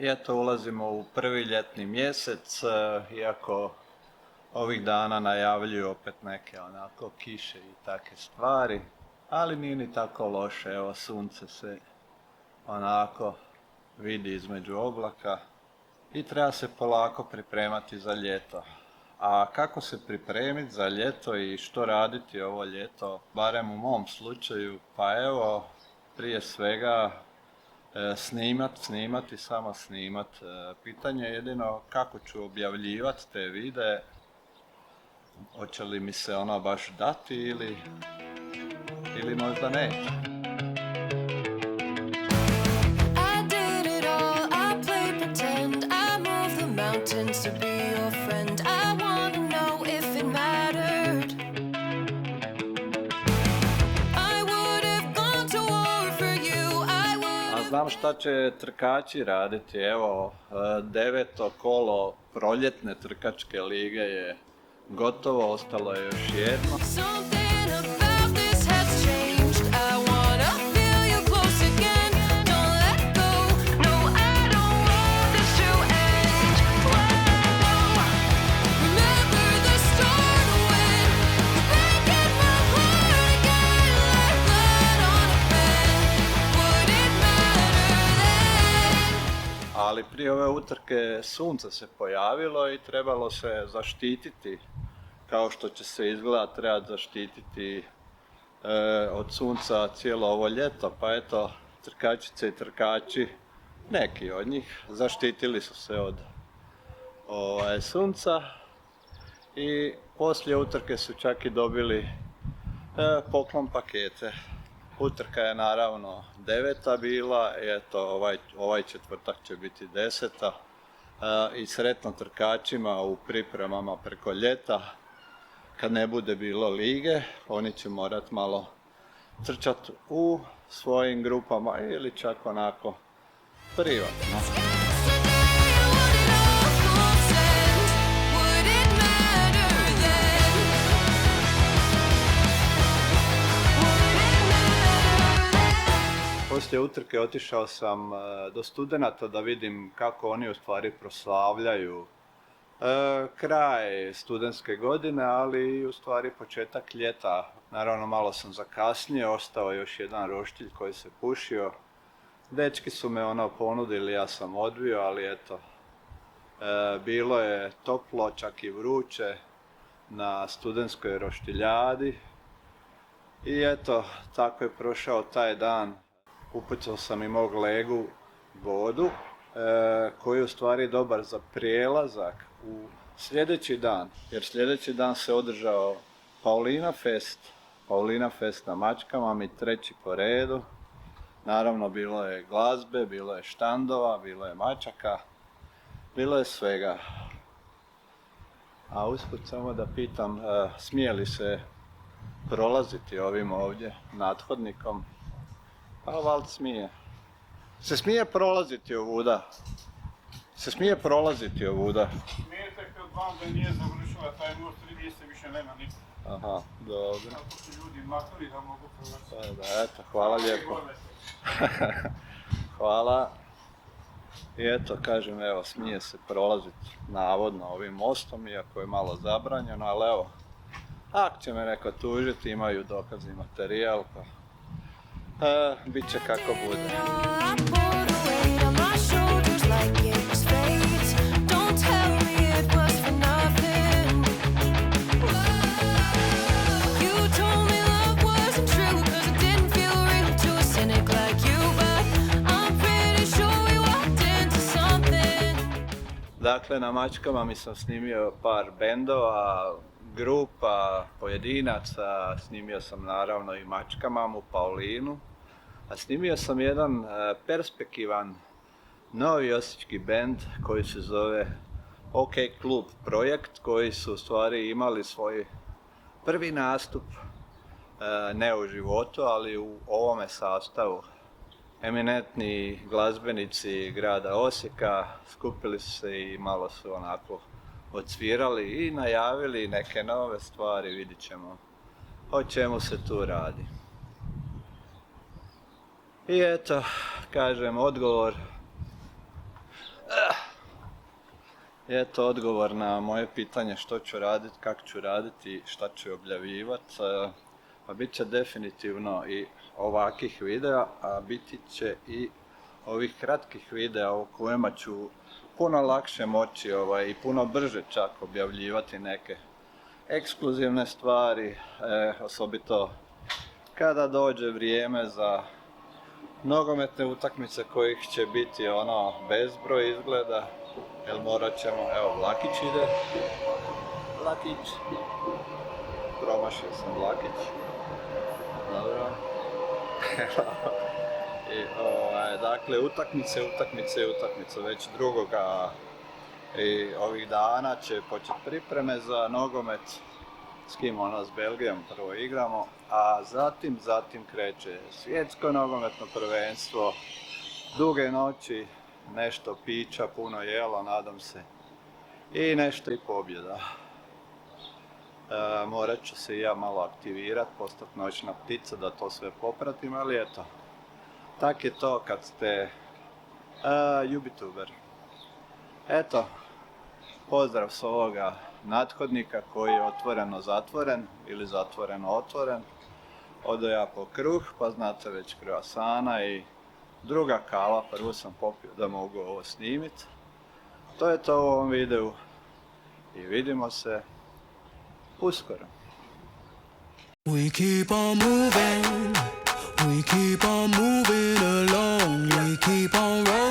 I eto, ulazimo u prvi ljetni mjesec, iako ovih dana najavljuju opet neke onako kiše i takve stvari, ali nije ni tako loše, evo sunce se onako vidi između oblaka i treba se polako pripremati za ljeto. A kako se pripremiti za ljeto i što raditi ovo ljeto, barem u mom slučaju, pa evo, prije svega snimati, samo snimat. Pitanje je jedino kako ću objavljivati te videe, hoće li mi se ono baš dati ili možda neće. I did it all, I played pretend, I moved the mountains to be your friend. I wanna know if it mattered. I would have gone to war for you, I would. A znam šta će trkači raditi, evo, 9. kolo proljetne trkačke lige je gotovo, ostalo je još jedno. Something about this has changed. I wanna feel you close again. Don't let go. No, I don't want this to end. Whoa. Remember the start when you're breaking my heart again. Like blood on a pen. Would it matter then? Ali prije ove utrke sunce se pojavilo i trebalo se zaštititi, kao što će se izgleda trebati zaštititi od sunca cijelo ovo ljeto, pa eto, trkačice i trkači, neki od njih, zaštitili su se od sunca i poslije utrke su čak i dobili poklon pakete. Utrka je naravno 9. bila, i eto, ovaj četvrtak će biti 10. I sretno trkačima u pripremama preko ljeta. Kad ne bude bilo lige, oni će morat malo trčati u svojim grupama ili čak onako privatno. Poslije utrke otišao sam do studenata da vidim kako oni u stvari proslavljaju kraj studentske godine, ali i u stvari početak ljeta. Naravno, malo sam zakasnio, ostao još jedan roštilj koji se pušio. Dečki su me ponudili, ja sam odbio, ali eto, bilo je toplo, čak i vruće na studentskoj roštiljadi. I eto, tako je prošao taj dan. Upucao sam i mog legu vodu, koji je u stvari dobar za prijelazak u sljedeći dan, jer sljedeći dan se održao Paulina Fest na Mačkama, mi 3. po redu. Naravno, bilo je glazbe, bilo je štandova, bilo je mačaka, bilo je svega. A usput samo da pitam, smije li se prolaziti ovim ovdje nathodnikom? Pa valjda smije. Se smije prolaziti ovuda? Smijete kad vam da nije završila taj most, gdje se više nema niko. Aha, dobro. Tako su ljudi maknuli da mogu prolaziti. Pa da, eto, hvala lijepo. Hvala. I eto, kažem, evo, smije se prolaziti navodno ovim mostom, iako je malo zabranjeno, ali evo, ako će me neko tužiti, imaju dokazni materijal, pa bit će kako bude. Dakle, na Mačkama mi sam snimio par bendova, grupa, pojedinaca, snimio sam naravno i Mačkamamu, Paulinu, a snimio sam jedan perspektivan novi osječki bend koji se zove OK Klub projekt, koji su u stvari imali svoj prvi nastup, ne u životu, ali u ovome sastavu. Eminentni glazbenici grada Osijeka skupili su se i malo su onako odsvirali i najavili neke nove stvari, vidit ćemo o čemu se tu radi. I eto, kažem, odgovor je to odgovor na moje pitanje što ću raditi, kako ću raditi, šta ću objavljivati. Pa bit će definitivno i ovakvih videa, a biti će i ovih kratkih videa u kojima ću puno lakše moći i puno brže čak objavljivati neke ekskluzivne stvari, osobito kada dođe vrijeme za nogometne utakmice kojih će biti bezbroj izgleda, jer morat ćemo, evo Vlakić ide, Vlakić, promašio sam Vlakić, dobro, i dakle utakmice, već drugoga i ovih dana će početi pripreme za nogomet, s kim s Belgijom prvo igramo, a zatim kreće svjetsko nogometno prvenstvo, duge noći, nešto pića, puno jela, nadam se, i nešto i pobjeda. Morat ću se i ja malo aktivirati, postati noćna ptica da to sve popratim, ali eto, tak je to kad ste YouTuber. Eto, pozdrav s ovoga nathodnika koji je otvoreno zatvoren ili zatvoreno otvoren. Odo ja po kruh, pa znate već kruasana i druga kava, prvu sam popio da mogu ovo snimit. To je to u ovom videu i vidimo se uskoro. We keep on moving along, we keep on rolling.